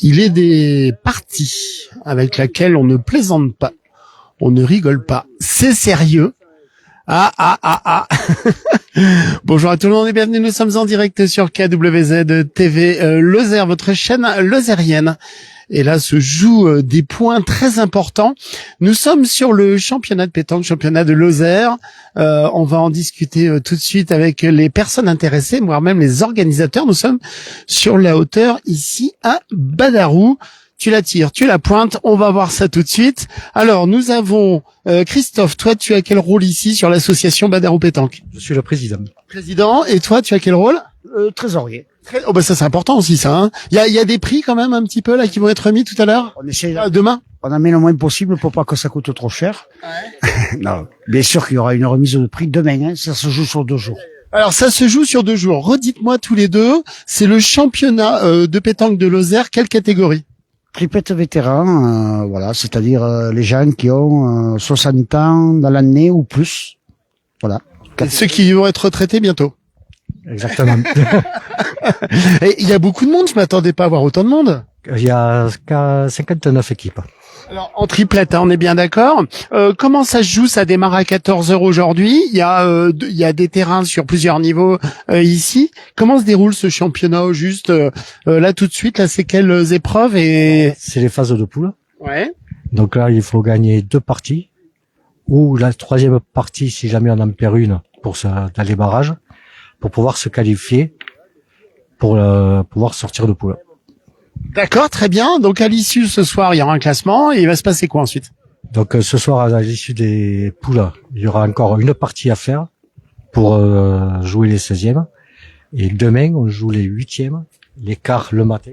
Il est des parties avec lesquelles on ne plaisante pas, on ne rigole pas. C'est sérieux. Bonjour à tout le monde et bienvenue. Nous sommes en direct sur KWZ TV Lozère, votre chaîne lozérienne. Et là se jouent des points très importants. Nous sommes sur le championnat de pétanque, championnat de Lozère. On va en discuter tout de suite avec les personnes intéressées, voire même les organisateurs. Nous sommes sur la hauteur ici à Badarou. Tu la tires, tu la pointes, on va voir ça tout de suite. Alors, nous avons Christophe, toi tu as quel rôle ici sur l'association Badarou Pétanque? Je suis le président. Président, et toi tu as quel rôle? Trésorier. Oh bah ça c'est important aussi ça. Hein. Il y a des prix quand même un petit peu là qui vont être remis tout à l'heure. On essaie demain. On en met le moins possible pour pas que ça coûte trop cher. Ouais. Non, bien sûr qu'il y aura une remise de prix demain. Hein, ça se joue sur 2 jours. Alors ça se joue sur 2 jours. Redites-moi tous les deux. C'est le championnat de pétanque de Lozère. Quelle catégorie? Triplette vétéran, voilà, c'est-à-dire les gens qui ont 60 ans dans l'année ou plus. Voilà. Et ceux qui vont être retraités bientôt. Exactement. Et il y a beaucoup de monde, je m'attendais pas à voir autant de monde. Il y a 59 équipes. Alors en triplette, hein, on est bien d'accord. Comment ça se joue? Ça démarre à 14h aujourd'hui. Il y a des terrains sur plusieurs niveaux ici. Comment se déroule ce championnat au juste là tout de suite? Là, c'est quelles épreuves et C'est les phases de poule. Ouais. Donc là, il faut gagner 2 parties ou la 3e partie si jamais on en perd une dans les barrages pour pouvoir se qualifier pour pouvoir sortir de poule. D'accord, très bien. Donc à l'issue ce soir, il y aura un classement et il va se passer quoi ensuite? Donc ce soir, à l'issue des poules, il y aura encore une partie à faire pour jouer les 16e. Et demain, on joue les 8e, les quarts le matin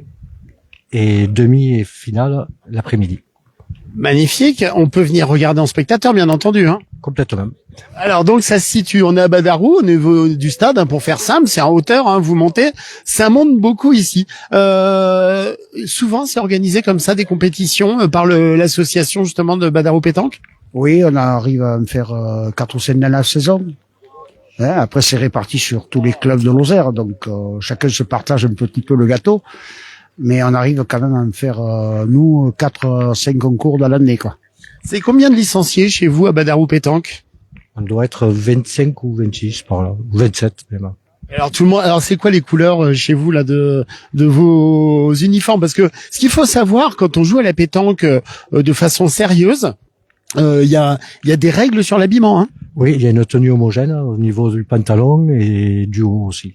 et demi et finale l'après-midi. Magnifique. On peut venir regarder en spectateur, bien entendu. Hein. Complètement. Alors donc ça se situe, on est à Badarou, au niveau du stade, hein, pour faire simple, c'est en hauteur, hein, vous montez, ça monte beaucoup ici. Souvent c'est organisé comme ça, des compétitions par l'association justement de Badarou Pétanque. Oui, on arrive à en faire 4 ou 5 dans la saison. Hein, après c'est réparti sur tous les clubs de Lozère, donc chacun se partage un petit peu le gâteau. Mais on arrive quand même à en faire, nous, 4-5 concours dans l'année, quoi. C'est combien de licenciés chez vous à Badarou Pétanque? On doit être 25 ou 26 par là, ou 27 même. Alors tout le monde, alors c'est quoi les couleurs chez vous là de vos uniformes? Parce que ce qu'il faut savoir quand on joue à la pétanque de façon sérieuse, il y a des règles sur l'habillement. Hein. Oui, il y a une tenue homogène au niveau du pantalon et du haut aussi.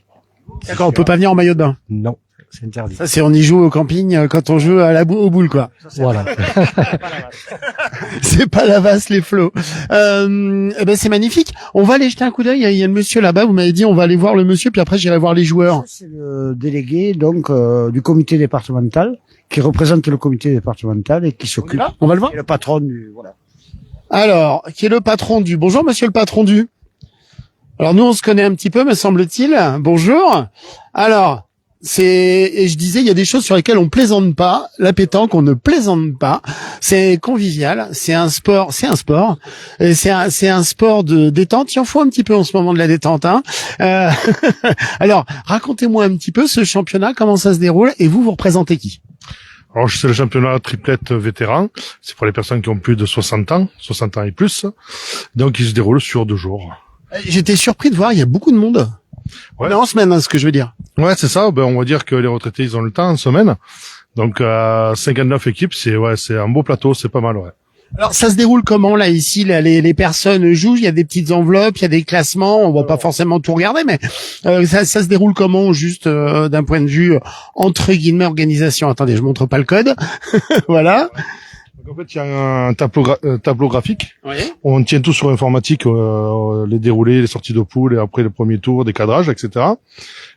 D'accord, on peut pas venir en maillot de bain. Non, c'est interdit. Ça c'est on y joue au camping quand on joue à aux boules quoi. Voilà. C'est pas la vasse les flots. Ben c'est magnifique. On va aller jeter un coup d'œil. Il y a le monsieur là-bas. Vous m'avez dit on va aller voir le monsieur puis après j'irai voir les joueurs. Ça, c'est le délégué donc du comité départemental qui représente le comité départemental et qui s'occupe. On va le voir. Et le patron du voilà. Alors qui est le patron du. Bonjour monsieur le patron du. Alors nous on se connaît un petit peu me semble-t-il. Bonjour. Alors. Et je disais, il y a des choses sur lesquelles on plaisante pas. La pétanque, on ne plaisante pas. C'est convivial. C'est un sport. Et c'est un sport de détente. Il en faut un petit peu en ce moment de la détente, hein. Alors, racontez-moi un petit peu ce championnat, comment ça se déroule, et vous représentez qui? Alors, c'est le championnat triplette vétéran. C'est pour les personnes qui ont plus de 60 ans et plus. Donc, il se déroule sur 2 jours. J'étais surpris de voir, il y a beaucoup de monde. Ouais. On est en semaine, hein, ce que je veux dire. Ouais, c'est ça. Ben, on va dire que les retraités, ils ont le temps en semaine. Donc, 59 équipes, c'est un beau plateau, c'est pas mal, ouais. Alors, ça se déroule comment, là, ici, là, les personnes jouent, il y a des petites enveloppes, il y a des classements, on va pas forcément tout regarder, mais, ça se déroule comment, juste, d'un point de vue, entre guillemets, organisation. Attendez, je montre pas le code. Voilà. Donc, en fait, il y a un tableau graphique. Oui. On tient tout sur informatique, les déroulés, les sorties de poule, et après le premier tour, des cadrages, etc.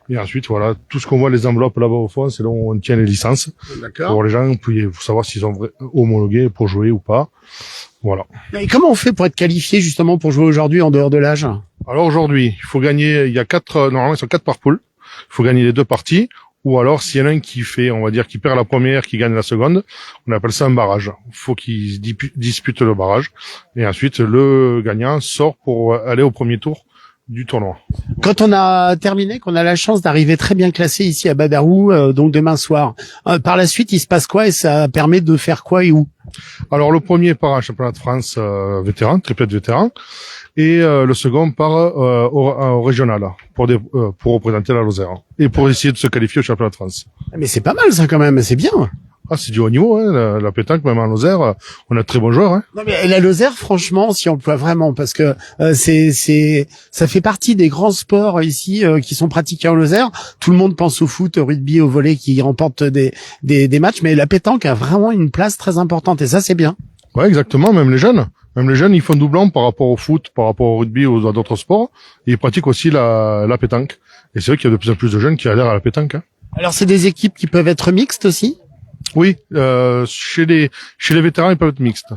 Et ensuite, voilà, tout ce qu'on voit, les enveloppes là-bas au fond, c'est là où on tient les licences. D'accord. Pour les gens, pour savoir s'ils ont homologué pour jouer ou pas. Voilà. Et comment on fait pour être qualifié, justement, pour jouer aujourd'hui en dehors de l'âge? Alors aujourd'hui, il faut gagner, il y a 4, normalement, ils sont 4 par poule. Il faut gagner les 2 parties. Ou alors, s'il y en a un qui fait, on va dire, qui perd la première, qui gagne la seconde, on appelle ça un barrage. Il faut qu'il dispute le barrage. Et ensuite, le gagnant sort pour aller au premier tour du tournoi. Quand on a terminé, qu'on a la chance d'arriver très bien classé ici à Badarou, donc demain soir, par la suite, il se passe quoi et ça permet de faire quoi et où? Alors le premier part un championnat de France vétéran, triplette vétéran, et le second part au régional pour représenter la Lozère et pour essayer de se qualifier au championnat de France. Mais c'est pas mal ça quand même, c'est bien. Ah, c'est du haut niveau, hein, la pétanque, même en Lozère, on a de très bons joueurs. Hein. Non mais la Lozère, franchement, s'y emploie vraiment parce que ça fait partie des grands sports ici qui sont pratiqués en Lozère. Tout le monde pense au foot, au rugby, au volley qui remportent des matchs, mais la pétanque a vraiment une place très importante et ça c'est bien. Ouais, exactement. Même les jeunes, ils font doublon par rapport au foot, par rapport au rugby ou à d'autres sports. Et ils pratiquent aussi la pétanque. Et c'est vrai qu'il y a de plus en plus de jeunes qui adhèrent à la pétanque. Hein. Alors c'est des équipes qui peuvent être mixtes aussi. Oui, chez les vétérans, ils peuvent être mixtes.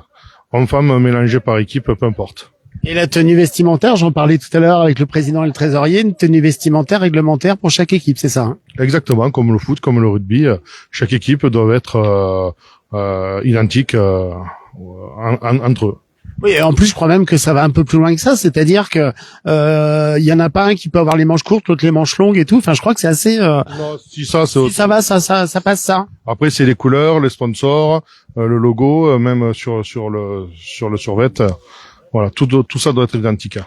Hommes-femmes mélangés par équipe, peu importe. Et la tenue vestimentaire, j'en parlais tout à l'heure avec le président et le trésorier, une tenue vestimentaire réglementaire pour chaque équipe, c'est ça hein? Exactement, comme le foot, comme le rugby, chaque équipe doit être identique entre eux. Oui, et en plus, je crois même que ça va un peu plus loin que ça, c'est-à-dire que y en a pas un qui peut avoir les manches courtes, l'autre les manches longues et tout. Enfin, je crois que c'est assez. Non, si ça va, ça passe ça. Après, c'est les couleurs, les sponsors, le logo, même sur le survêt. Voilà, tout ça doit être identique.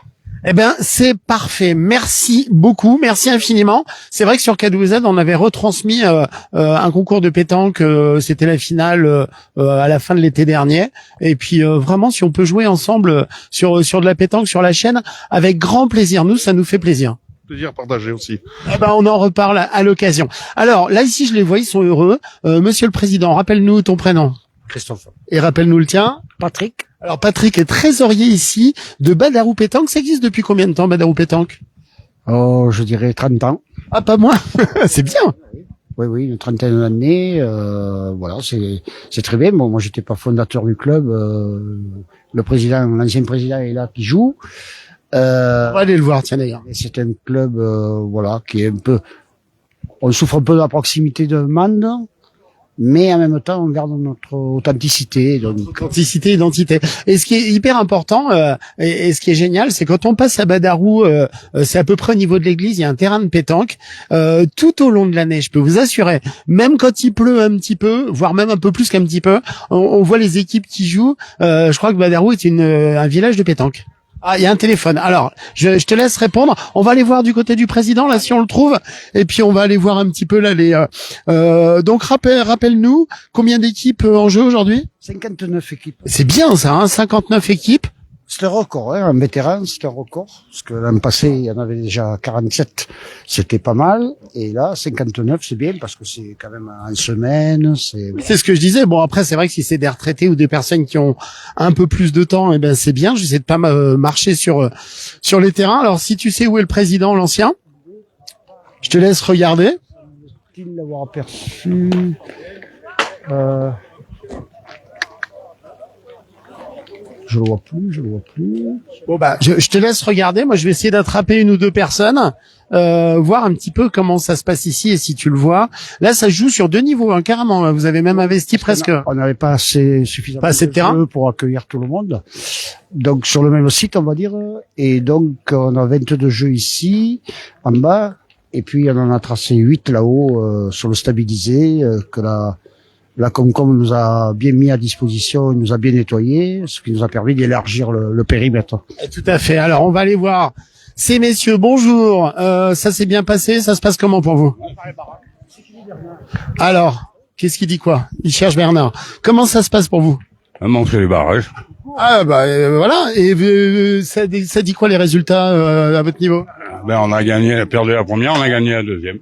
Eh ben, c'est parfait. Merci beaucoup, merci infiniment. C'est vrai que sur K12Z, on avait retransmis un concours de pétanque. C'était la finale à la fin de l'été dernier. Et puis vraiment, si on peut jouer ensemble sur de la pétanque sur la chaîne, avec grand plaisir. Nous, ça nous fait plaisir. Plaisir partagé aussi. Eh ben, on en reparle à l'occasion. Alors là, ici, je les vois, ils sont heureux. Monsieur le Président, rappelle-nous ton prénom. Christophe. Et rappelle-nous le tien. Patrick. Alors Patrick est trésorier ici de Badarou Pétanque. Ça existe depuis combien de temps Badarou Pétanque? Oh, je dirais 30 ans. Ah, pas moins. C'est bien. Oui, une trentaine d'années. Voilà, c'est très bien. Bon, moi, j'étais pas fondateur du club. L'ancien président est là qui joue. On va aller le voir, tiens d'ailleurs. Et c'est un club, voilà, qui est un peu. On souffre un peu de la proximité de Mende, mais en même temps, on garde notre authenticité. Donc, Authenticité, identité. Et ce qui est hyper important, et ce qui est génial, c'est quand on passe à Badarou, c'est à peu près au niveau de l'église, il y a un terrain de pétanque. Tout au long de l'année, je peux vous assurer, même quand il pleut un petit peu, voire même un peu plus qu'un petit peu, on voit les équipes qui jouent. Je crois que Badarou est un village de pétanque. Ah, il y a un téléphone. Alors, je te laisse répondre. On va aller voir du côté du président, là, si on le trouve. Et puis, on va aller voir un petit peu, là, donc, rappelle-nous, combien d'équipes en jeu aujourd'hui? 59 équipes. C'est bien, ça, hein, 59 équipes. C'est un record, hein, un vétéran, c'est un record. Parce que l'an passé, il y en avait déjà 47. C'était pas mal. Et là, 59, c'est bien parce que c'est quand même en semaine. C'est ce que je disais. Bon, après, c'est vrai que si c'est des retraités ou des personnes qui ont un peu plus de temps, eh ben, c'est bien. J'essaie de pas marcher sur les terrains. Alors, si tu sais où est le président, l'ancien, je te laisse regarder. Faut-il l'avoir aperçu? Je le vois plus. Bon bah, je te laisse regarder. Moi, je vais essayer d'attraper une ou deux personnes, voir un petit peu comment ça se passe ici et si tu le vois. Là, ça se joue sur 2 niveaux, hein, carrément. Vous avez même investi presque. On n'avait pas suffisamment de terrain jeux pour accueillir tout le monde. Donc sur le même site, on va dire. Et donc on a 22 jeux ici, en bas. Et puis on en a tracé 8 là-haut sur le stabilisé que la Comcom nous a bien mis à disposition, nous a bien nettoyé, ce qui nous a permis d'élargir le périmètre. Tout à fait. Alors, on va aller voir ces messieurs. Bonjour. Ça s'est bien passé? Ça se passe comment pour vous? Alors, qu'est-ce qu'il dit quoi? Il cherche Bernard. Comment ça se passe pour vous? Montrer les barrages. Ah bah voilà. Et ça dit quoi les résultats à votre niveau? On a perdu la première, on a gagné la deuxième.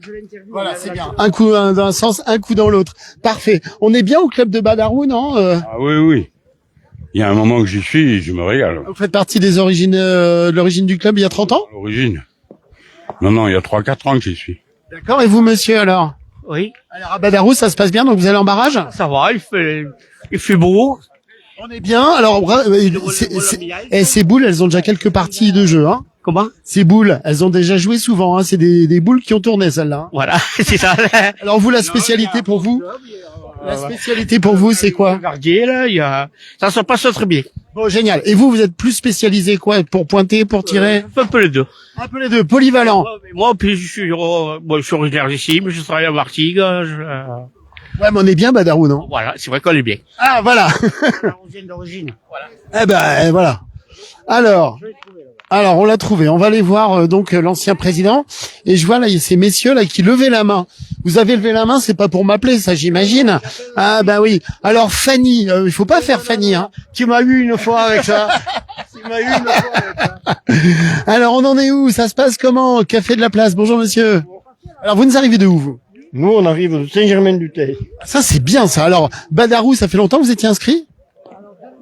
Voilà, c'est bien. Un coup dans un sens, un coup dans l'autre. Parfait. On est bien au club de Badarou, non? Ah oui. Il y a un moment que j'y suis, je me régale. Vous faites partie des origines, de l'origine du club il y a 30 ans? À l'origine. Non, il y a 3-4 ans que j'y suis. D'accord. Et vous, monsieur, alors? Oui. Alors à Badarou, ça se passe bien, donc vous allez en barrage? Ça va, il fait beau. On est bien. Alors, ces boules, elles ont déjà quelques parties de jeu, hein? Comment? Ces boules, elles ont déjà joué souvent, hein. C'est des boules qui ont tourné, celles-là. Voilà, c'est ça. Alors vous, la spécialité pour vous? La spécialité pour vous, c'est quoi? Gardier, là, ça se passe très bien. Bon, génial. Et vous êtes plus spécialisé quoi? Pour pointer, pour tirer? Un peu les deux. Un peu les deux, polyvalent. Moi, puis je suis originaire d'ici, mais je travaille à Martigues. Ouais, mais on est bien Badarou, non? Voilà, c'est vrai qu'on est bien. Ah, voilà. d'origine. Eh ben, voilà. Alors, on l'a trouvé. On va aller voir donc l'ancien président. Et je vois là, il y a ces messieurs là qui levaient la main. Vous avez levé la main, c'est pas pour m'appeler, ça j'imagine. Ah ben oui. Alors Fanny, il faut pas faire Fanny, hein. Tu m'as eu une fois avec ça. Tu m'as eu une fois avec ça. Alors on en est où? Ça se passe comment? Café de la Place. Bonjour monsieur. Alors vous nous arrivez de où vous? Nous, on arrive de Saint-Germain-du-Teil. Ça c'est bien ça. Alors Badarou, ça fait longtemps que vous étiez inscrit?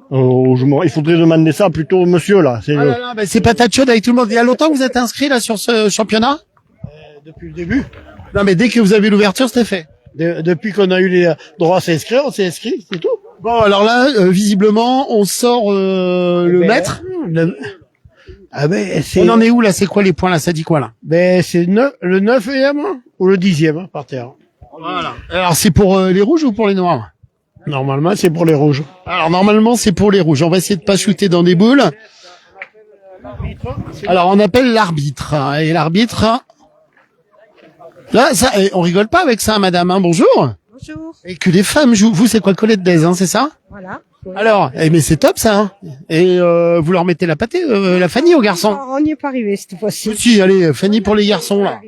Il faudrait demander ça plutôt au monsieur, là. Ah là là, ben, c'est patate chaude avec tout le monde. Il y a longtemps que vous êtes inscrit là sur ce championnat? Depuis le début. Non mais dès que vous avez l'ouverture, c'était fait. Depuis qu'on a eu les droits à s'inscrire, on s'est inscrit, c'est tout. Bon alors là, visiblement, on sort le maître. Ah ben, On en est où là? C'est quoi les points là? Ça dit quoi là? c'est le 9e ou le 10e par terre. Voilà. Alors c'est pour les rouges ou pour les noirs? Normalement, c'est pour les rouges. Alors normalement c'est pour les rouges. On va essayer de pas shooter dans des boules. Alors on appelle l'arbitre et l'arbitre. Là, ça, on rigole pas avec ça, madame. Hein, bonjour. Bonjour. Et que les femmes jouent. Vous, c'est quoi Colette d'Aise, hein, c'est ça? Voilà. Alors, mais c'est top ça. Hein. Et vous leur mettez la pâtée, la Fanny aux garçons. On n'y est pas arrivé cette fois-ci. Si, allez, Fanny pour les garçons là.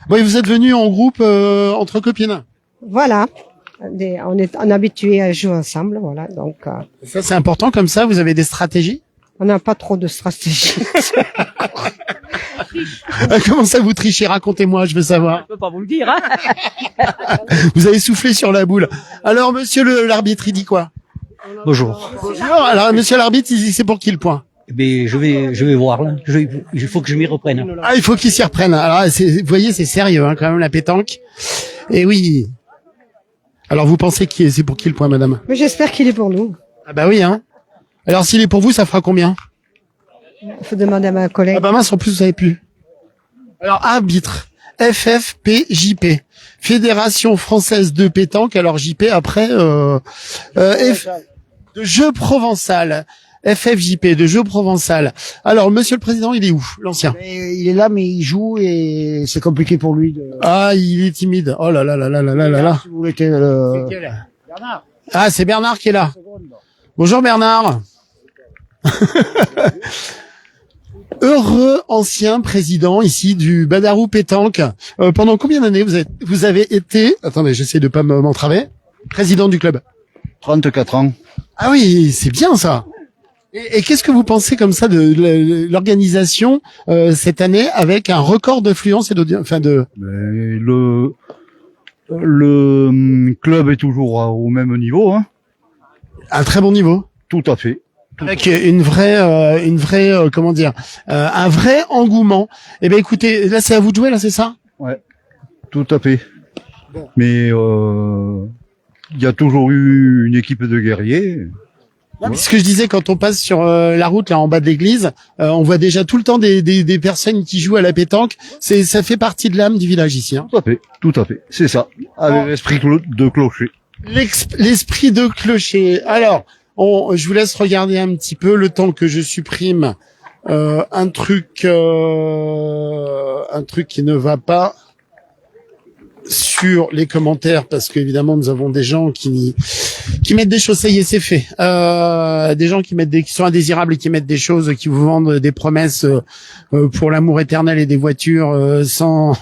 Bon, et vous êtes venus en groupe entre copines. Voilà. On est habitué à jouer ensemble, voilà. Donc, Ça c'est important comme ça. Vous avez des stratégies. on n'a pas trop de stratégie. Comment ça vous trichez? Racontez-moi, je veux savoir. Je peux pas vous le dire, hein. Vous avez soufflé sur la boule. Alors, monsieur l'arbitre, il dit quoi? Bonjour. Bonjour. Alors, monsieur l'arbitre, il dit c'est pour qui le point? Mais je vais voir là. Il faut que je m'y reprenne. Ah, il faut qu'il s'y reprenne. Alors, vous voyez, c'est sérieux, hein, quand même, la pétanque. Et oui. Alors, vous pensez que c'est pour qui le point, madame? Mais j'espère qu'il est pour nous. Ah bah oui, hein. Alors, s'il est pour vous, ça fera combien? Il faut demander à ma collègue. Ah bah mince, en plus, vous savez plus. Alors, arbitre. FFPJP. Fédération Française de Pétanque. Alors, JP, après, de Jeux Provençal. FFJP, de Jeux Provençal. Alors, monsieur le président, il est où? L'ancien. Il est là, mais il joue et c'est compliqué pour lui. Ah, il est timide. Oh là là là là là là là là. Si vous voulez Bernard. Ah, c'est Bernard qui est là. Bonjour Bernard. Heureux ancien président ici du Badarou Pétanque. Pendant combien d'années vous avez été, attendez, j'essaie de pas m'entraver, président du club? 34 ans. Ah oui, c'est bien ça. Et qu'est-ce que vous pensez comme ça de l'organisation cette année avec un record d'affluence et d'audience, enfin de. Le club est toujours au même niveau, hein. Un très bon niveau. Tout à fait. Avec une vraie, comment dire, un vrai engouement. Eh ben écoutez, là c'est à vous de jouer, là c'est ça? Ouais. Tout à fait. Mais il y a toujours eu une équipe de guerriers. Non, mais ce que je disais, quand on passe sur la route là en bas de l'église, on voit déjà tout le temps des personnes qui jouent à la pétanque. Ça fait partie de l'âme du village ici. Hein. Tout à fait. C'est ça. Avec l'esprit de clocher. L'esprit de clocher. Alors, je vous laisse regarder un petit peu le temps que je supprime un truc qui ne va pas sur les commentaires, parce qu'évidemment nous avons des gens qui mettent des choses, ça y est, c'est fait. Des gens qui sont indésirables et qui mettent des choses, qui vous vendent des promesses pour l'amour éternel et des voitures sans.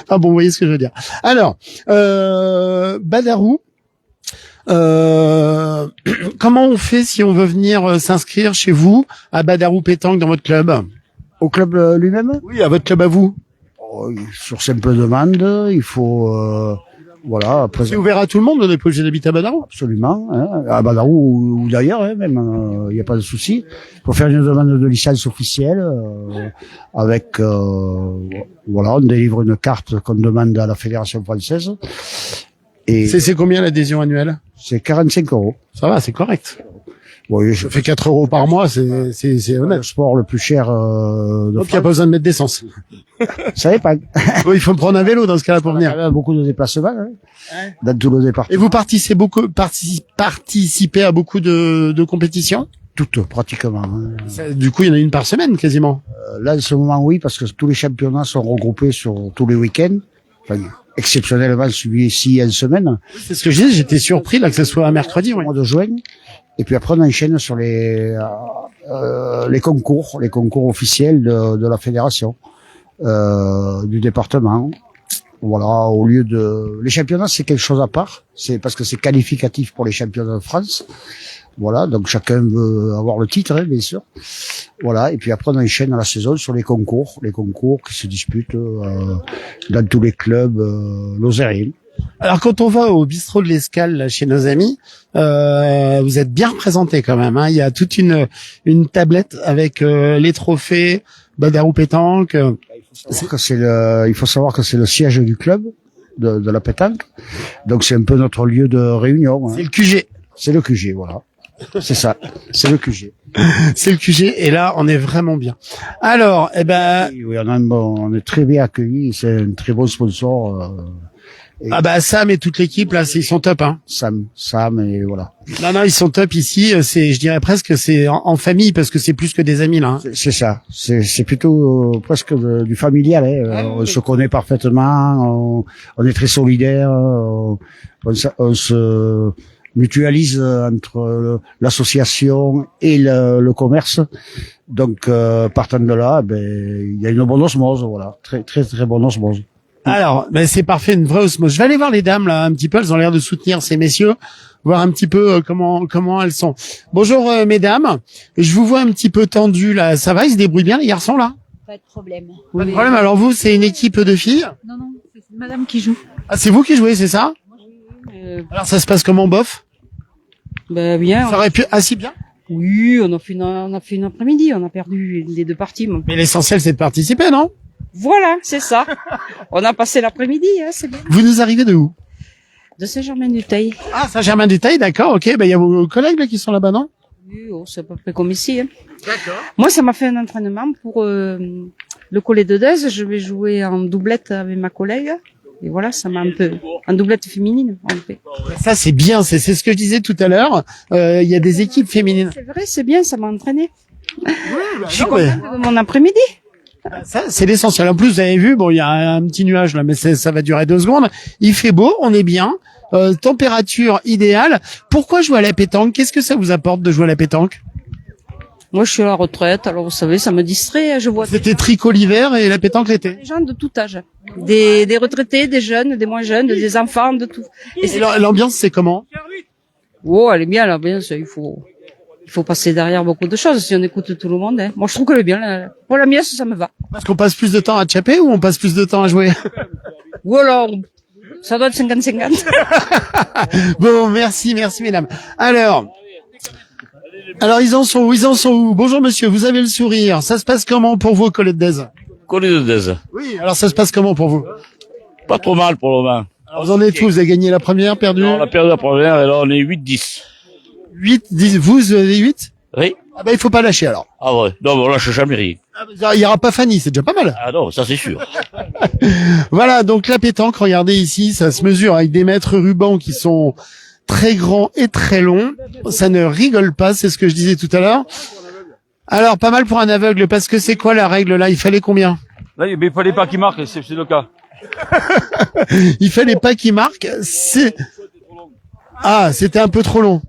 Ah bon, vous voyez ce que je veux dire. Alors, Badarou. Comment on fait si on veut venir s'inscrire chez vous à Badarou Pétanque dans votre club? Au club lui-même? Oui, à votre club à vous. Sur simple demande, il faut voilà. Après, c'est ouvert à tout le monde, on n'est pas obligé d'habiter à Badarou. Absolument, hein, à Badarou ou d'ailleurs, hein, même, il n'y a pas de souci. Il faut faire une demande de licence officielle avec voilà, on délivre une carte qu'on demande à la Fédération française. Et c'est combien l'adhésion annuelle? C'est 45 €. Ça va, c'est correct. Oui, Ça fait 4 euros par mois, c'est le honnête. sport le plus cher de Donc il n'y a pas besoin de mettre d'essence. Ça dépend. Oui, il faut prendre un vélo dans ce cas-là pour Il y venir. a beaucoup de déplacements dans tout le département. Et vous participez à beaucoup de compétitions? Toutes, pratiquement. Du coup, il y en a une par semaine quasiment. Là, en ce moment, oui, parce que tous les championnats sont regroupés sur tous les week-ends. Enfin, exceptionnellement, celui-ci en semaine, C'est ce que je disais, j'étais surpris là que ce soit un mercredi. au Ouais. mois de juin. Et puis après, on enchaîne sur les concours officiels de la fédération, du département. Voilà, au lieu de... Les championnats, c'est quelque chose à part. C'est parce que c'est qualificatif pour les championnats de France. Voilà, donc chacun veut avoir le titre, hein, bien sûr. Voilà, et puis après, on enchaîne la saison sur les concours qui se disputent dans tous les clubs lozériens. Alors quand on va au bistrot de l'Escale là, chez nos amis, vous êtes bien représentés quand même. Hein. Il y a toute une tablette avec les trophées, Badarou pétanque. Il faut savoir que c'est le siège du club de la pétanque. Donc c'est un peu notre lieu de réunion. Hein. C'est le QG. C'est le QG, voilà. C'est ça, c'est le QG. C'est le QG. Et là, on est vraiment bien. Alors, eh ben, Oui, on est très bien accueillis. C'est un très bon sponsor. ah bah Sam et toute l'équipe là, ils sont top. Hein. Sam et voilà. Non, ils sont top ici. C'est, je dirais presque, c'est en famille parce que c'est plus que des amis là. Hein. C'est ça. C'est plutôt presque du familial. Hein. On se connaît parfaitement. On est très solidaires. On se mutualise entre l'association et le commerce. Donc, partant de là, il y a une bonne osmose, voilà. Très, très, très bonne osmose. Alors, ben c'est parfait, une vraie osmose. Je vais aller voir les dames là un petit peu. Elles ont l'air de soutenir ces messieurs, voir un petit peu comment elles sont. Bonjour mesdames. Je vous vois un petit peu tendues là. Ça va, ils se débrouillent bien les garçons là? Pas de problème. Pas de problème. Alors vous, c'est une équipe de filles? Non, c'est madame qui joue. Ah, c'est vous qui jouez, c'est ça? Alors ça se passe comment, bof? Bien. Ça aurait pu si bien. Oui, on a fait une après-midi, on a perdu les deux parties. Mais l'essentiel c'est de participer, non? Voilà, c'est ça. On a passé l'après-midi, hein, c'est bien. Vous nous arrivez de où? De Saint-Germain-du-Teil. Ah, Saint-Germain-du-Teil, d'accord, ok. Ben il y a vos collègues là qui sont là-bas, non? Oui, c'est à peu près comme ici. Hein. D'accord. Moi, ça m'a fait un entraînement pour le collet de Deuze. Je vais jouer en doublette avec ma collègue. Et voilà, ça m'a un peu... En doublette féminine, en fait. Ça c'est bien, c'est ce que je disais tout à l'heure. Il y a des équipes féminines. C'est vrai, c'est bien, ça m'a entraîné. Je suis non, mais- contente de mon après-midi. Ça, c'est l'essentiel. En plus, vous avez vu, bon, il y a un petit nuage là, mais ça va durer 2 secondes. Il fait beau, on est bien. Température idéale. Pourquoi jouer à la pétanque? Qu'est-ce que ça vous apporte de jouer à la pétanque? Moi, je suis à la retraite, alors vous savez, ça me distrait. Je vois C'était tricot l'hiver et la pétanque l'été. des gens de tout âge. Des retraités, des jeunes, des moins jeunes, des enfants, de tout. Et Et l'ambiance, c'est comment? oh, elle est bien, l'ambiance, il faut passer derrière beaucoup de choses si on écoute tout le monde. Hein. Moi, je trouve qu'elle est bien. Pour la mienne, ça me va. Parce qu'on passe plus de temps à tchapper ou on passe plus de temps à jouer? Ou alors, ça doit être 50-50. Bon, merci mesdames. Alors ils en sont où? Bonjour monsieur, vous avez le sourire. Ça se passe comment pour vous, Colette d'Aise? Collet de Dez. Oui, alors ça se passe comment pour vous? Pas trop mal pour le moment. Alors vous en êtes où? Vous avez gagné la première, perdu? On a perdu la première et là on est 8-10. 8, 10, vous avez 8? Oui. Ah bah il faut pas lâcher alors. Ah ouais. Non, mais on lâche jamais rien. Il y aura pas Fanny, c'est déjà pas mal. Ah non, ça c'est sûr. Voilà, donc la pétanque, regardez ici, ça se mesure avec des mètres rubans qui sont très grands et très longs. Ça ne rigole pas, c'est ce que je disais tout à l'heure. Alors, pas mal pour un aveugle, parce que c'est quoi la règle là? Il fallait combien? Là, il fallait pas qu'il marque, c'est le cas. Il fallait pas qu'il marque, Ah, c'était un peu trop long.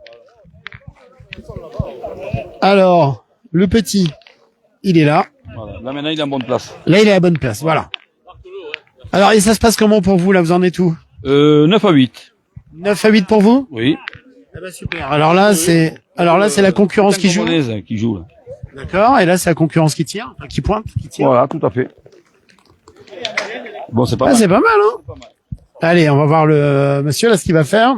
Alors, le petit, il est là. Voilà. Là maintenant il est en bonne place. Là, il est à la bonne place, voilà. Alors, et ça se passe comment pour vous, là? Vous en êtes où? 9 à 8. 9 à 8 pour vous? Oui. Ah bah super. Alors là, c'est la concurrence qui joue. Qui joue là. D'accord. Et là, c'est la concurrence qui tire, enfin, qui pointe, qui tire. Voilà, tout à fait. Bon, c'est pas Ah, mal. c'est pas mal, hein? Allez, on va voir le monsieur, là, ce qu'il va faire.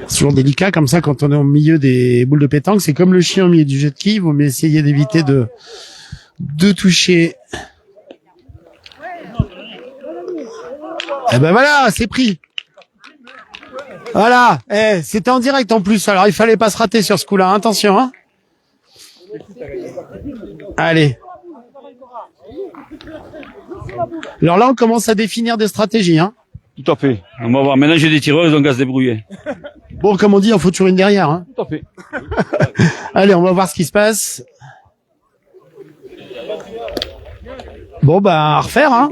C'est toujours délicat, comme ça, quand on est au milieu des boules de pétanque. C'est comme le chien au milieu du jet de quilles. Vous essayez d'éviter de toucher. Eh ben voilà, c'est pris. Voilà, c'était en direct en plus, alors il fallait pas se rater sur ce coup-là, attention. Hein. Allez. Alors là, on commence à définir des stratégies. Hein. Tout à fait. On va voir. Maintenant, j'ai des tireuses, donc à se débrouiller. Bon, comme on dit, il faut toujours une derrière. Hein. Tout à fait. Allez, on va voir ce qui se passe. Bon, bah, à refaire. Hein.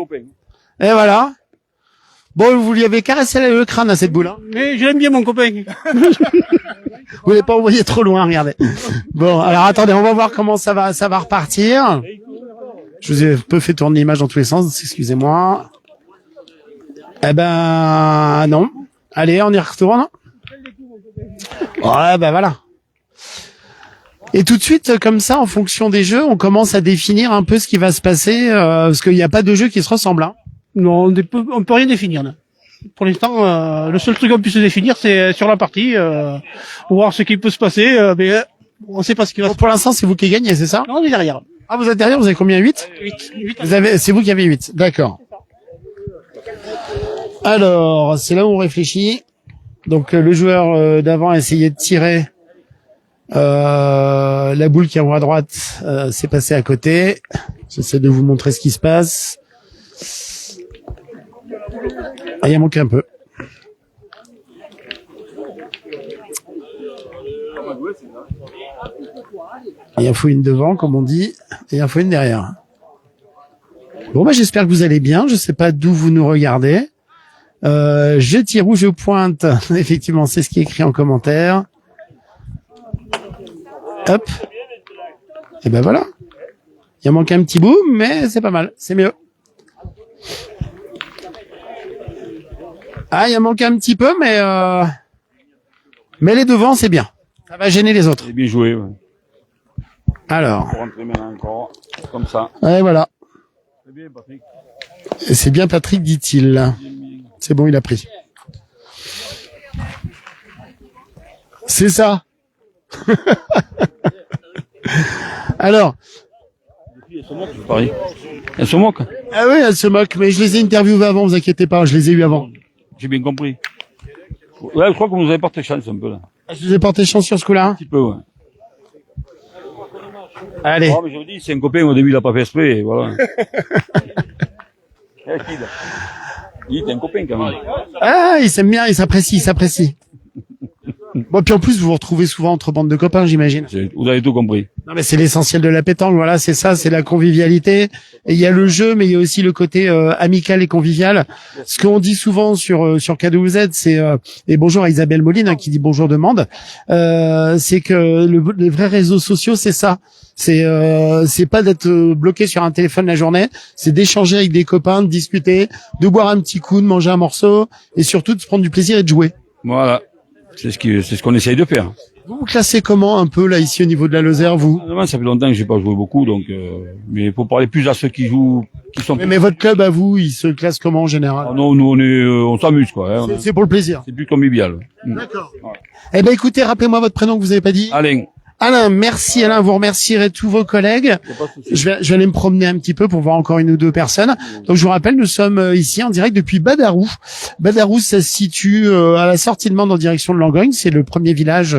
Et voilà. Bon, vous lui avez caressé le crâne à cette boule. Hein. Mais je l'aime bien, mon copain. Vous l'avez pas envoyé trop loin, regardez. Bon, alors attendez, on va voir comment ça va repartir. Je vous ai un peu fait tourner l'image dans tous les sens, excusez-moi. Eh ben, non. Allez, on y retourne. Ouais, ben voilà. Et tout de suite, comme ça, en fonction des jeux, on commence à définir un peu ce qui va se passer, parce qu'il n'y a pas de jeu qui se ressemble. Hein. Non, on peut rien définir. Là. Pour l'instant, le seul truc qu'on puisse définir, c'est sur la partie, voir ce qui peut se passer, mais on sait pas ce qui va se passer. Pour l'instant, c'est vous qui gagnez, c'est ça? Non, on est derrière. Ah, vous êtes derrière, vous avez combien? 8? 8. C'est vous qui avez 8. D'accord. Alors, c'est là où on réfléchit. Donc, le joueur d'avant a essayé de tirer la boule qui est en haut à droite, s'est passée à côté. J'essaie de vous montrer ce qui se passe. Ah, il a manqué un peu. Il en faut une devant, comme on dit, et il en faut une derrière. Bon, bah, j'espère que vous allez bien. Je sais pas d'où vous nous regardez. Je tire ou je pointe. Effectivement, c'est ce qui est écrit en commentaire. Hop. Et ben voilà. Il en manque un petit bout, mais c'est pas mal. C'est mieux. Ah, il en manque un petit peu, mais les devants, c'est bien. Ça va gêner les autres. C'est bien joué, ouais. Alors. Pour rentrer maintenant encore, comme ça. Ouais, voilà. C'est bien, Patrick. C'est bien, Patrick, dit-il. C'est bon, il a pris. C'est ça. Alors. Elle se moque, Paris. Elle se moque. Ah oui, elle se moque, mais je les ai interviewés avant, vous inquiétez pas, je les ai eus avant. J'ai bien compris. Ouais, je crois que vous nous avez porté chance un peu, là. Je vous ai porté chance sur ce coup-là. Un petit peu, ouais. Allez. Oh, mais je vous dis, c'est un copain, au début, il a pas fait exprès, et voilà. Il est un copain, quand même. Ah, il s'aime bien, il s'apprécie. Bon, puis en plus, vous vous retrouvez souvent entre bandes de copains, j'imagine. Vous avez tout compris. Non, mais c'est l'essentiel de la pétanque, voilà, c'est ça, c'est la convivialité. Et il y a le jeu, mais il y a aussi le côté amical et convivial. Ce qu'on dit souvent sur K2Z, c'est et bonjour à Isabelle Moline, hein, qui dit bonjour demande, c'est que les vrais réseaux sociaux, c'est ça. C'est pas d'être bloqué sur un téléphone la journée, c'est d'échanger avec des copains, de discuter, de boire un petit coup, de manger un morceau, et surtout de se prendre du plaisir et de jouer. Voilà. C'est ce qu'on essaye de faire. Vous classez comment un peu là ici au niveau de la Lozère, vous? Ça fait longtemps que j'ai pas joué beaucoup, donc mais il faut parler plus à ceux qui jouent, qui sont. Mais votre club à vous, il se classe comment en général? Ah non, nous on s'amuse quoi. Hein, c'est pour le plaisir. C'est plus convivial. D'accord. Eh ben écoutez, rappelez-moi votre prénom que vous avez pas dit. Alain. Alain, merci Alain, vous remercierez tous vos collègues. Je vais aller me promener un petit peu pour voir encore une ou deux personnes. Donc je vous rappelle, nous sommes ici en direct depuis Badarou. Badarou, ça se situe à la sortie de Mende en direction de Langogne. C'est le premier village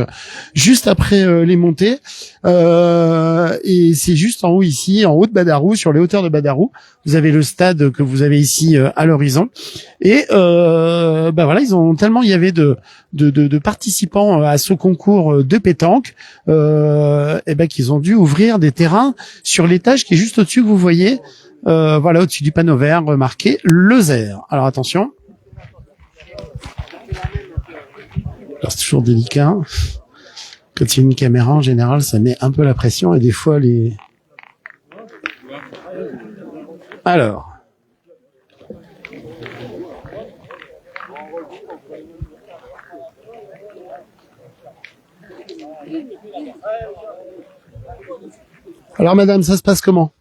juste après les montées. Et c'est juste en haut ici, en haut de Badarou, sur les hauteurs de Badarou. Vous avez le stade que vous avez ici à l'horizon. Et bah voilà, il y avait de participants à ce concours de pétanque. Et ben qu'ils ont dû ouvrir des terrains sur l'étage qui est juste au-dessus que vous voyez, voilà, au-dessus du panneau vert marqué Lozère. Alors attention, alors, c'est toujours délicat quand il y a une caméra, en général ça met un peu la pression et des fois alors madame, ça se passe comment?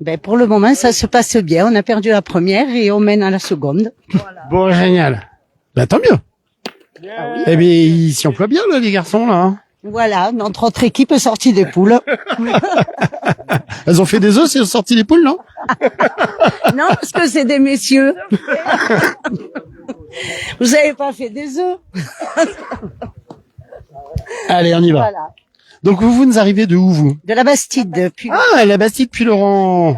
Ben pour le moment, ça se passe bien. On a perdu la première et on mène à la seconde. Voilà. Bon, génial. Ben tant mieux. Ah oui. Eh bien, ils s'y emploient bien là, les garçons là. Hein. Voilà, notre autre équipe est sortie des poules. Elles ont fait des œufs, c'est sorti des poules, non? Non, parce que c'est des messieurs. Vous avez pas fait des œufs? Allez, on y va. Voilà. Donc vous nous arrivez de où, vous? De la Bastide depuis. Ah, la Bastide puis Laurent.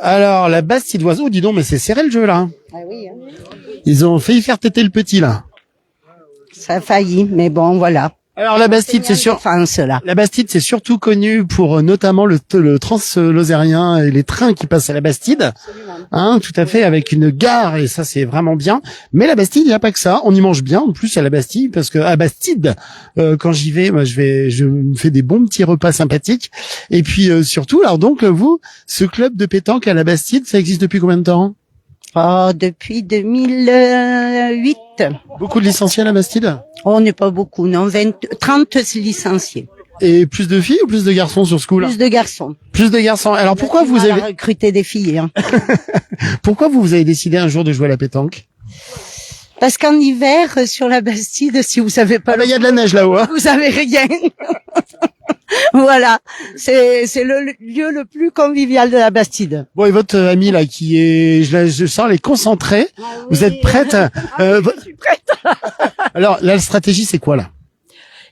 Alors, la Bastidoise. Oh, dis donc, mais c'est serré le jeu, là. Ah oui, hein. Ils ont failli faire têter le petit, là. Ça a failli, mais bon, voilà. Alors, la Bastide, c'est sûr. Enfin, cela. La Bastide, c'est surtout connu pour notamment le trans-lozérien et les trains qui passent à la Bastide. Hein, tout à fait, avec une gare, et ça, c'est vraiment bien. Mais la Bastide, il n'y a pas que ça. On y mange bien, en plus, à la Bastide, parce que à Bastide, quand j'y vais, moi, je me fais des bons petits repas sympathiques. Et puis, surtout, alors donc, vous, ce club de pétanque à la Bastide, ça existe depuis combien de temps? Oh, depuis 2008. Beaucoup de licenciés à la Bastide? On n'est pas beaucoup, non, 30 licenciés. Et plus de filles ou plus de garçons sur ce coup-là? Plus de garçons. Plus de garçons. Alors pourquoi vous avez recruté des filles, hein. Pourquoi vous avez décidé un jour de jouer à la pétanque? Parce qu'en hiver, sur la Bastide, si vous savez pas, il y a de la neige là-haut, hein. vous avez rien. Voilà. C'est le lieu le plus convivial de la Bastide. Bon, et votre ami là qui est, je sens les concentrés. Vous êtes prête? Je suis prête. Alors, la stratégie, c'est quoi là?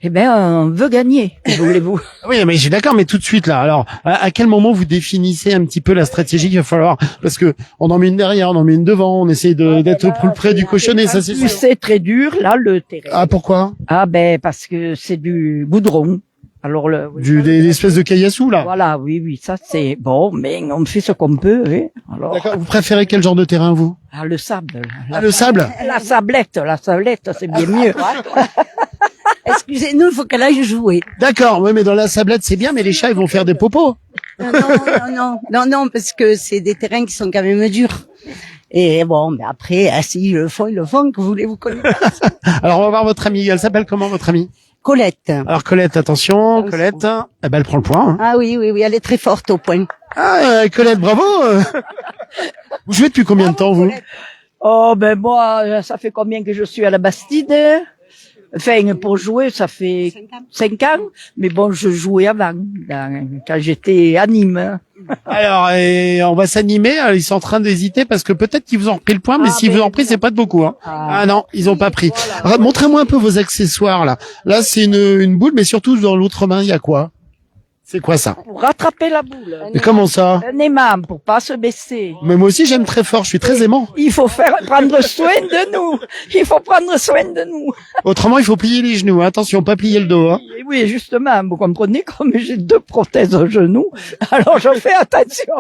Eh ben, on veut gagner, voulez-vous. Oui, mais je suis d'accord, mais tout de suite là. Alors, à quel moment vous définissez un petit peu la stratégie qu'il va falloir? Parce que on en met une derrière, on en met une devant, on essaye d'être au plus près du cochonnet, ça c'est sûr. C'est très dur, là, le terrain. Ah, pourquoi? Ah, ben, parce que c'est du goudron. Alors des espèces de caillassous là. Voilà, oui, ça c'est bon, mais on fait ce qu'on peut, oui. Alors. D'accord. Vous préférez quel genre de terrain vous? Ah, le sable. Le sable. La sablette, c'est bien mieux. Excusez-nous, il faut qu'elle aille jouer. D'accord, oui, mais dans la sablette c'est bien, mais les chats ils vont faire des popos. Non, parce que c'est des terrains qui sont quand même durs. Et bon, mais après, si ils le font, que voulez-vous connaître? Alors on va voir votre amie. Elle s'appelle comment votre amie? Colette. Alors Colette, attention, Colette, eh ben, elle prend le point. Hein. Ah oui, elle est très forte au point. Ah, Colette, bravo. Vous jouez depuis combien de temps, vous? Oh, ben moi, ça fait combien que je suis à la Bastide? Enfin, pour jouer, ça fait 5 ans. Mais bon, je jouais avant, quand j'étais à Nîmes. Alors, on va s'animer. Ils sont en train d'hésiter parce que peut-être qu'ils vous ont repris le point, mais s'ils vous ont repris, c'est pas de beaucoup. Hein. Ah non, ils ont pas pris. Voilà. Montrez-moi un peu vos accessoires là. Là, c'est une boule, mais surtout dans l'autre main, il y a quoi? C'est quoi ça? Pour rattraper la boule. Mais comment ça? Un aimant pour pas se baisser. Mais moi aussi j'aime très fort, je suis très aimant. Il faut prendre soin de nous. Il faut prendre soin de nous. Autrement, il faut plier les genoux. Attention, pas plier le dos. Hein. Oui, justement, vous comprenez, comme j'ai 2 prothèses au genou, alors je fais attention.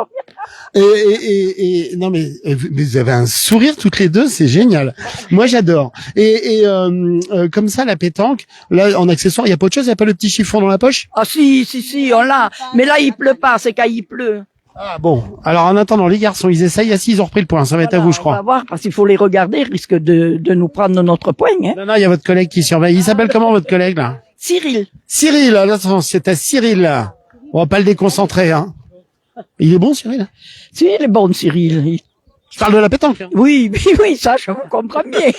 Et non mais vous avez un sourire toutes les deux, c'est génial. Moi j'adore. Et comme ça la pétanque, là en accessoire, il y a pas autre chose, il y a pas le petit chiffon dans la poche? Ah si, on l'a. Mais là il pleut pas, c'est quand il pleut. Ah bon. Alors en attendant, les garçons, ils essayent. Assis, ils ont repris le point. Ça va être à vous, je crois. On va voir parce qu'il faut les regarder, ils risquent de nous prendre notre point. Hein. Non, il y a votre collègue qui surveille. Il s'appelle comment votre collègue là? Cyril. Cyril, attention, c'est à Cyril là. On va pas le déconcentrer, hein. Il est bon, Cyril? Si, il est bon, Cyril. Je parle de la pétanque. Hein. Oui, ça, je vous comprends bien.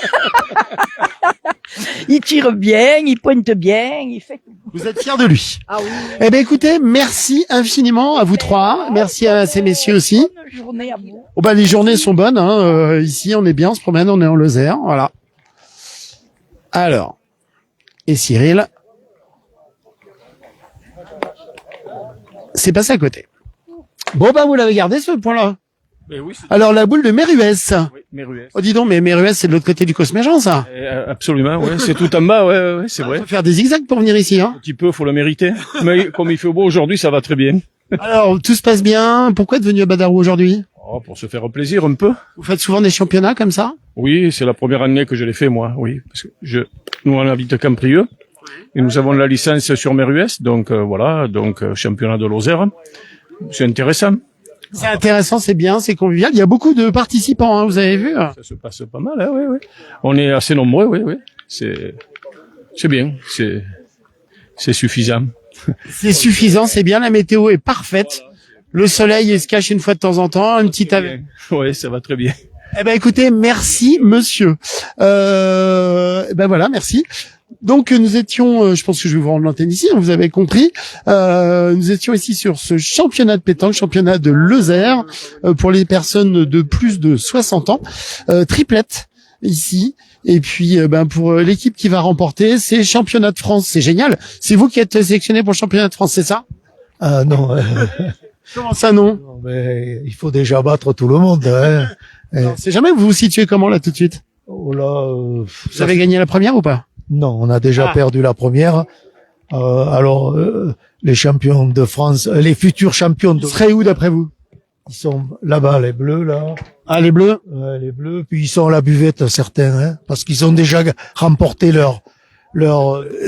Il tire bien, il pointe bien, il fait tout. Vous êtes fiers de lui. Ah oui. Eh ben, écoutez, merci infiniment à vous trois. Merci à ces messieurs aussi. Bonne journée à vous. Oh, bah, les journées sont bonnes, hein. Ici, on est bien, on se promène, on est en Lozère. Voilà. Alors. Et Cyril. C'est passé à côté. Bon, bah, vous l'avez gardé, ce point-là. Oui, alors, la boule de Méruès. Oui, Méruès. Oh, dis donc, mais Méruès, c'est de l'autre côté du Cosméjean, ça. Absolument, ouais. C'est tout en bas, ouais, c'est vrai. Faut faire des zigzags pour venir ici, hein. Un petit peu, faut le mériter. Mais comme il fait beau aujourd'hui, ça va très bien. Alors, tout se passe bien. Pourquoi êtes venu à Badarou aujourd'hui? Oh, pour se faire plaisir un peu. Vous faites souvent des championnats comme ça? Oui, c'est la première année que je l'ai fait, moi, oui. Parce que nous, on habite Camprieux. Et nous avons la licence sur Méruès. Donc, voilà. Donc, championnat de Lozère. C'est intéressant. C'est intéressant, c'est bien, c'est convivial. Il y a beaucoup de participants, hein, vous avez vu. Ça se passe pas mal, hein, oui. On est assez nombreux, oui. C'est bien, c'est suffisant. C'est suffisant, c'est bien. La météo est parfaite. Le soleil, il se cache une fois de temps en temps, une petite. Oui, ça va très bien. Eh ben, écoutez, merci, monsieur. Ben voilà, merci. Donc nous étions, je pense que je vais vous rendre l'antenne ici, vous avez compris, nous étions ici sur ce championnat de pétanque, championnat de Lozère, pour les personnes de plus de 60 ans, triplette. ici. Et puis, pour l'équipe qui va remporter, c'est championnat de France. C'est génial. C'est vous qui êtes sélectionné pour le championnat de France, c'est ça? Ah non. Comment ça, non? Non, mais il faut déjà battre tout le monde. Hein. Non, c'est jamais. Vous vous situez comment là tout de suite? Oh là, Vous avez gagné la première ou pas? Non, on a déjà perdu la première. Alors, les champions de France, les futurs champions de... Ils seraient où d'après vous? Ils sont là-bas, les bleus, là. Ah, les bleus? Ouais, les bleus. Puis ils sont à la buvette, certains, hein, parce qu'ils ont déjà remporté leur...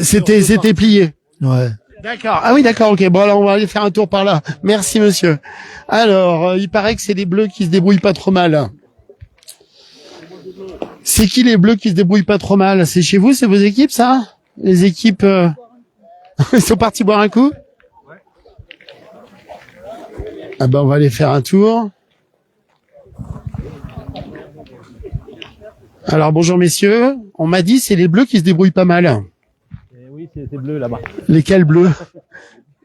C'était plié. Ouais. D'accord. Ah oui, d'accord, ok. Bon, alors on va aller faire un tour par là. Merci, monsieur. Alors, il paraît que c'est les bleus qui se débrouillent pas trop mal. C'est qui les bleus qui se débrouillent pas trop mal? C'est chez vous, c'est vos équipes, ça? Les équipes, ils sont partis boire un coup? Ah ben, on va aller faire un tour. Alors, bonjour, messieurs. On m'a dit, c'est les bleus qui se débrouillent pas mal. Oui, c'est bleu là-bas. Lesquels bleus?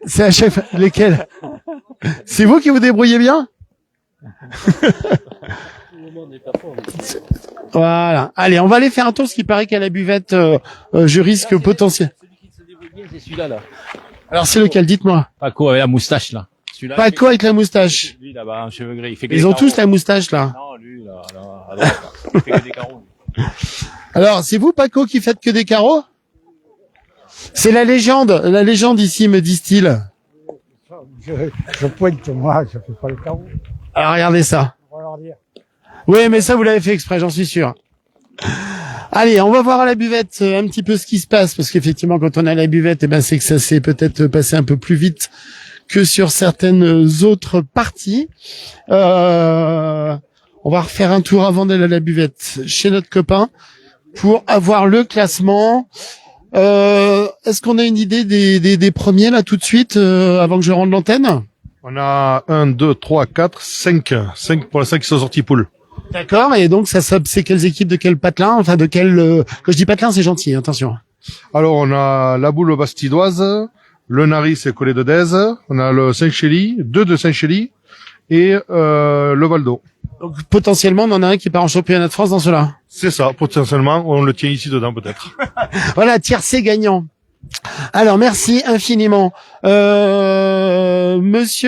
C'est à chef. Lesquels? C'est vous qui vous débrouillez bien? Voilà. Allez, on va aller faire un tour, parce qu'il paraît qu'à la buvette, je risque potentiel. Celui qui se débrouille bien, c'est celui-là, là. Alors, c'est lequel? Dites-moi. Paco avec la moustache, là. Paco avec la moustache. Lui, là-bas, en cheveux gris. Il fait que Ils des ont carreaux. tous la moustache, là. Non, lui, là, à droite, là. Il fait que des carreaux. Alors, c'est vous, Paco, qui faites que des carreaux? C'est la légende ici, me disent-ils. Je pointe, moi, je fais pas le carreau. Alors, regardez ça. On va leur dire. Oui, mais ça, vous l'avez fait exprès, j'en suis sûr. Allez, on va voir à la buvette un petit peu ce qui se passe, parce qu'effectivement, quand on est à la buvette, c'est que ça s'est peut-être passé un peu plus vite que sur certaines autres parties. On va refaire un tour avant d'aller à la buvette chez notre copain pour avoir le classement. Est-ce qu'on a une idée des premiers là tout de suite avant que je rende l'antenne? On a 1, 2, 3, 4, 5. 5 pour l'instant qui sont sortis poule. D'accord, et donc ça c'est quelles équipes de quel patelin? Enfin de quel quand je dis patelin, c'est gentil, attention. Alors on a la Boule Bastidoise, le Naris et Collet de Dèze, on a le Saint-Chély, 2 de Saint-Chély et le Valdo. Donc potentiellement on en a un qui part en championnat de France dans cela. C'est ça, potentiellement, on le tient ici dedans peut-être. Voilà, tiercé gagnant. Alors merci infiniment, monsieur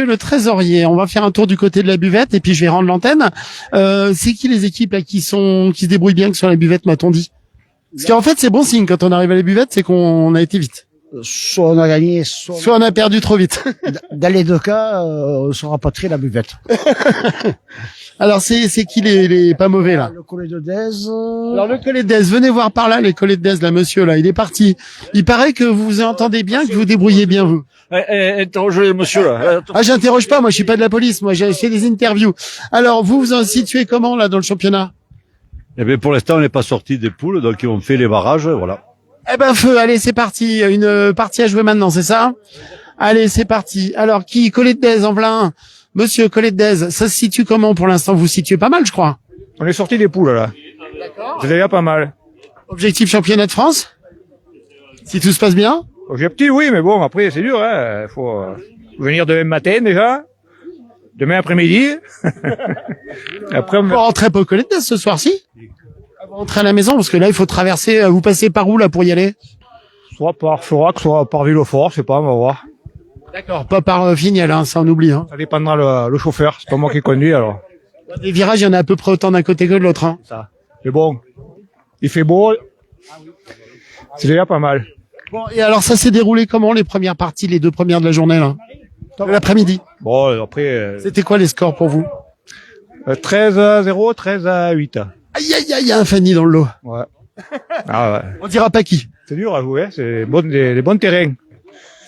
le trésorier. On va faire un tour du côté de la buvette et puis je vais rendre l'antenne. C'est qui les équipes là qui se débrouillent bien que sur la buvette, m'a-t-on dit? Parce qu'en fait c'est bon signe quand on arrive à la buvette, c'est qu'on a été vite. Soit on a gagné, soit on a perdu trop vite. Dans les deux cas, on sera pas très la buvette. Alors c'est qui les pas mauvais là? Le collet de Dèze. Alors le collet de Dèze, venez voir par là les collets de Dèze là, monsieur là, il est parti. Il paraît que vous vous entendez bien, que vous débrouillez bien vous. Interrogez le monsieur, là. Ah, j'interroge pas, moi je suis pas de la police, moi j'ai fait des interviews. Alors vous vous en situez comment là dans le championnat? Eh bien pour l'instant on n'est pas sorti des poules, donc on fait les barrages, voilà. Eh ben feu, allez c'est parti, une partie à jouer maintenant, c'est ça? Allez c'est parti. Alors qui? Collet de Dèze en plein. Monsieur Collet de Dèze, ça se situe comment pour l'instant? Vous vous situez pas mal je crois. On est sorti des poules là. D'accord. C'est déjà pas mal. Objectif championnat de France? Si tout se passe bien? Objectif oui, mais bon après c'est dur, hein. Faut venir demain matin déjà. Demain après-midi. Après on va rentrer pas au Collet de Dèze ce soir-ci? On va rentrer à la maison parce que là il faut traverser, vous passez par où là pour y aller? Soit par Florac, soit par Villefort, je sais pas, on va voir. D'accord, pas par Vignal, hein, ça on oublie. Hein. Ça dépendra le chauffeur, c'est pas moi qui conduis alors. Les virages, il y en a à peu près autant d'un côté que de l'autre. Hein. Ça. Mais bon, il fait beau, c'est déjà pas mal. Bon, et alors ça s'est déroulé comment les premières parties, les deux premières de la journée là? De l'après-midi. Bon, après... C'était quoi les scores pour vous? 13-0, 13-8. Aïe aïe aïe, il y a un Fanny dans le lot. Ouais. Ah ouais. On dira pas qui. C'est dur à jouer, c'est des bons terrains.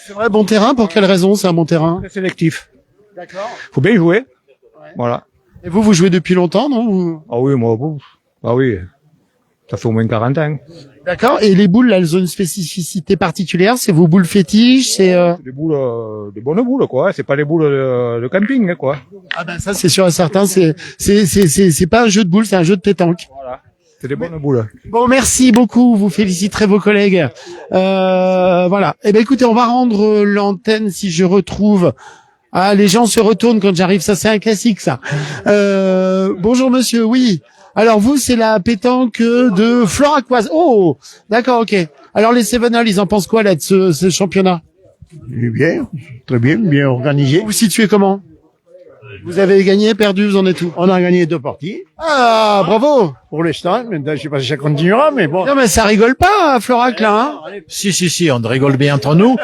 C'est vrai, bon terrain, pour quelle raison c'est un bon terrain? Très sélectif. D'accord. Faut bien y jouer. Ouais. Voilà. Et vous jouez depuis longtemps, non? Ah oui, moi, ah oui. Ça fait au moins 40 ans. D'accord. Et les boules, là, elles ont une spécificité particulière? C'est vos boules fétiches? C'est des boules, des bonnes boules, quoi. C'est pas des boules de camping, quoi. Ah ben ça, c'est sûr et certain. C'est pas un jeu de boules, c'est un jeu de pétanque. Voilà. C'est des bonnes boules. Bon, merci beaucoup. Vous féliciterez vos collègues. Voilà. Eh ben, écoutez, on va rendre l'antenne si je retrouve Ah, les gens se retournent quand j'arrive, ça c'est un classique ça. Bonjour monsieur, oui. Alors vous, c'est la pétanque de Floracoise. Oh, d'accord, ok. Alors les Sevenal, ils en pensent quoi là de ce championnat? Bien, très bien, bien organisé. Vous vous situez comment? Vous avez gagné, perdu, vous en êtes où? On a gagné 2 parties. Ah, bravo! Pour l'instant, maintenant, je sais pas si ça continuera, mais bon. Non mais ça rigole pas à Florac là, hein? Si, on rigole bien entre nous.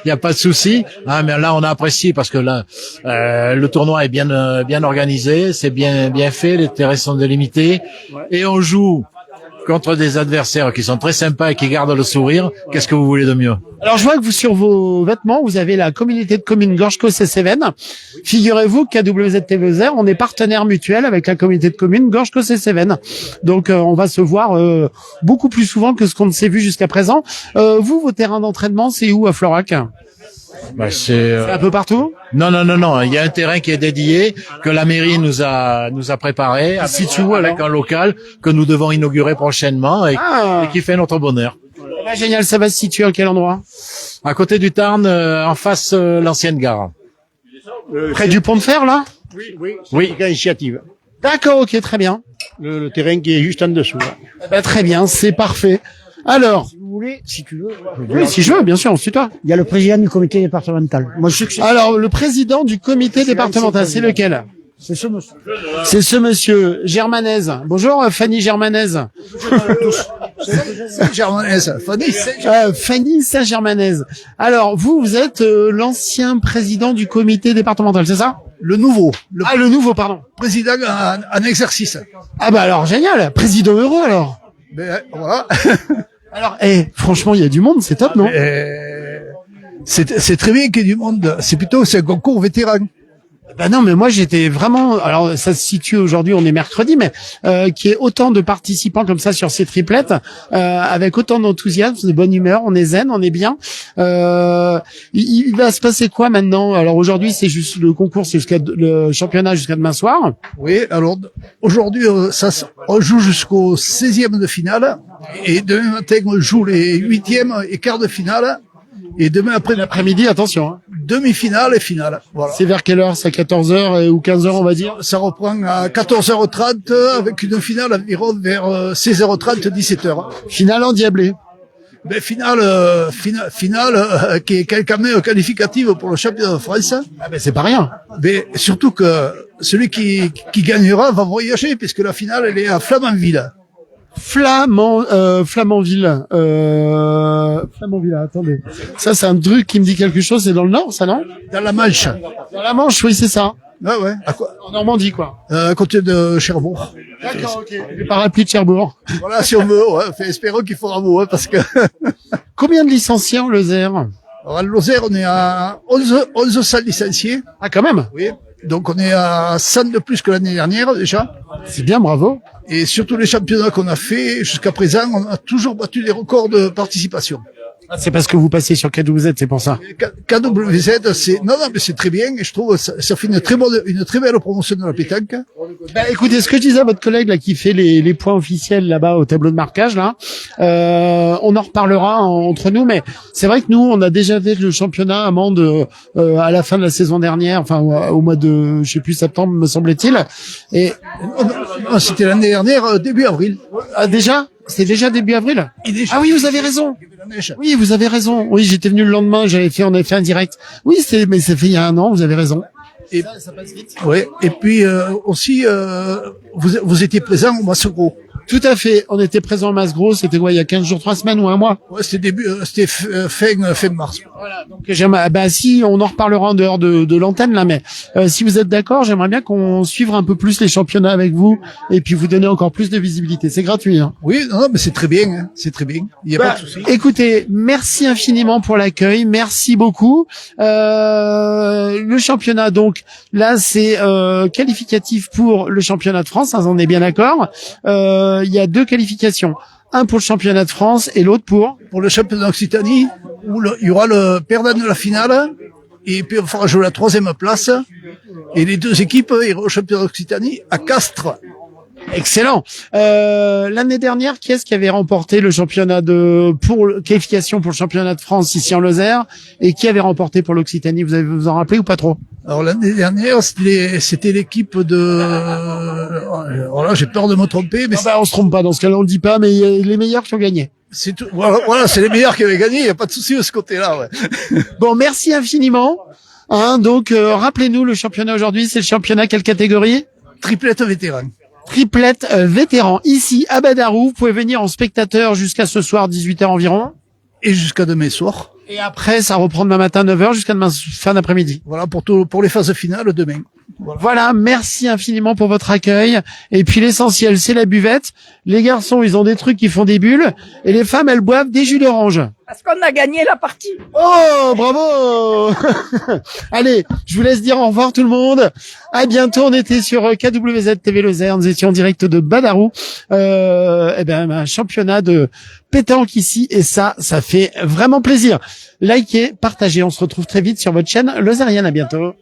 Il y a pas de souci. Ah, mais là, on a apprécié parce que là, le tournoi est bien organisé, c'est bien fait, les terrains sont délimités et on joue contre des adversaires qui sont très sympas et qui gardent le sourire. Qu'est-ce que vous voulez de mieux? Alors je vois que vous, sur vos vêtements, vous avez la communauté de communes Gorge-Caux-et-Cévennes. Figurez-vous qu'à KWZ-TV Lozère, on est partenaire mutuel avec la communauté de communes Gorge-Caux-et-Cévennes. Donc on va se voir beaucoup plus souvent que ce qu'on ne s'est vu jusqu'à présent. Vous, vos terrains d'entraînement, c'est où à Florac? Bah, c'est un peu partout? Non. Il y a un terrain qui est dédié que la mairie nous a préparé avec un local que nous devons inaugurer prochainement et qui fait notre bonheur. Ah, génial, ça va se situer à quel endroit? À côté du Tarn, en face l'ancienne gare. Près du pont de fer là? Oui. Initiative. D'accord, ok, très bien. Le terrain qui est juste en dessous. Très bien, c'est parfait. Alors, Si vous voulez, si tu veux. oui, si je veux, bien sûr, on suit toi. Il y a le président du comité départemental. Moi, je sais que c'est Alors, le président du comité départemental, c'est lequel? ce monsieur. C'est ce monsieur, Germanaise. Bonjour, Fanny Germanaise. Germanaise. Fanny Saint-Germanaise. Alors, vous êtes l'ancien président du comité départemental, c'est ça? Le nouveau. Le nouveau, pardon. Président en exercice. Ah bah alors, génial. Président heureux, alors. Ben, voilà. Alors, franchement, il y a du monde, c'est top, non? C'est très bien qu'il y ait du monde. C'est un concours vétéran. Ben non, mais moi j'étais vraiment. Alors ça se situe aujourd'hui, on est mercredi, mais qu'il y ait autant de participants comme ça sur ces triplettes, avec autant d'enthousiasme, de bonne humeur, on est zen, on est bien. Il va se passer quoi maintenant? Alors aujourd'hui, c'est juste le concours, c'est le championnat jusqu'à demain soir. Oui, alors aujourd'hui, on joue jusqu'au 16e de finale, et demain matin, on joue les 8e et quarts de finale. Et demain après l'après-midi, attention, hein. Demi-finale et finale. Voilà. C'est vers quelle heure? C'est à 14h ou 15h, on va dire? Ça reprend à 14h30 avec une finale environ vers 16h30, 17h. Finale endiablée. Ben, finale qui est quand même qualificative pour le championnat de France. Ah ben c'est pas rien. Mais surtout que celui qui gagnera va voyager puisque la finale elle est à Flamanville. Flamanville, attendez. Ça, c'est un truc qui me dit quelque chose, c'est dans le Nord, ça, non? Dans la Manche. Dans la Manche, oui, c'est ça. Ah ouais. En Normandie, quoi. À côté de Cherbourg. D'accord, ok. Les parapluies de Cherbourg. Voilà, si on veut, ouais. Espérons qu'il fera beau, hein, parce que... Combien de licenciés en Lozère? Alors, en Lozère, on est à 1100 licenciés. Ah, quand même? Oui. Donc, on est à 100 de plus que l'année dernière, déjà. C'est bien, bravo. Et sur tous les championnats qu'on a fait, jusqu'à présent, on a toujours battu les records de participation. Ah, c'est parce que vous passez sur KWZ, c'est pour ça. KWZ, non, mais c'est très bien, et je trouve, ça fait une très belle promotion de la pétanque. Bah, écoutez, ce que je disais à votre collègue, là, qui fait les points officiels, là-bas, au tableau de marquage, là, on en reparlera entre nous, mais c'est vrai que nous, on a déjà fait le championnat à Mende, à la fin de la saison dernière, enfin, au mois de, je sais plus, septembre, me semble-t-il. Et, non, c'était l'année dernière, début avril. Ah, déjà? C'était déjà début avril? Ah oui, vous avez raison. Oui, vous avez raison. Oui, j'étais venu le lendemain, on avait fait un direct. Oui, mais ça fait il y a un an, vous avez raison. Et ça passe vite. Ouais. Et puis aussi, vous étiez présent au Massegros. Tout à fait. On était présent au Massegros. C'était quoi, il y a 15 jours, 3 semaines ou un mois? Ouais, c'était fin mars. Voilà. Donc si on en reparlera en dehors de l'antenne là, mais si vous êtes d'accord, j'aimerais bien qu'on suive un peu plus les championnats avec vous et puis vous donner encore plus de visibilité. C'est gratuit, hein. Oui, non, mais c'est très bien, hein. C'est très bien. Il y a pas de souci. Écoutez, merci infiniment pour l'accueil. Merci beaucoup. Le championnat, donc, là, c'est qualificatif pour le championnat de France, hein, on est bien d'accord. Il y a 2 qualifications. Un pour le championnat de France et l'autre pour le championnat d'Occitanie, où il y aura le perdant de la finale, et puis on fera jouer la 3e place, et les 2 équipes iront au championnat d'Occitanie à Castres. Excellent. L'année dernière, qui est-ce qui avait remporté le championnat qualification pour le championnat de France ici en Lozère, et qui avait remporté pour l'Occitanie? Vous en rappelez ou pas trop? Alors l'année dernière, c'était l'équipe de... Alors là, j'ai peur de me tromper, mais on se trompe pas dans ce cas-là, on le dit pas, mais il y a les meilleurs qui ont gagné. c'est tout. Voilà, c'est les meilleurs qui avaient gagné. Il y a pas de souci de ce côté-là. Ouais. Bon, merci infiniment. Donc, rappelez-nous, le championnat aujourd'hui, c'est le championnat quelle catégorie? Triplette vétéran. Triplette vétéran. Ici, à Badarou, vous pouvez venir en spectateur jusqu'à ce soir, 18h environ. Et jusqu'à demain soir. Et après, ça reprend demain matin, 9h, jusqu'à demain fin d'après-midi. Voilà, pour les phases finales, demain. Voilà, merci infiniment pour votre accueil. Et puis l'essentiel, c'est la buvette. Les garçons, ils ont des trucs qui font des bulles. Et les femmes, elles boivent des jus d'orange. Parce qu'on a gagné la partie. Oh, bravo. Allez, je vous laisse dire au revoir tout le monde. À bientôt, on était sur KWZ TV Lozère. Nous étions en direct de Badarou. Un championnat de pétanque ici. Et ça fait vraiment plaisir. Likez, partagez. On se retrouve très vite sur votre chaîne Lozérienne. À bientôt.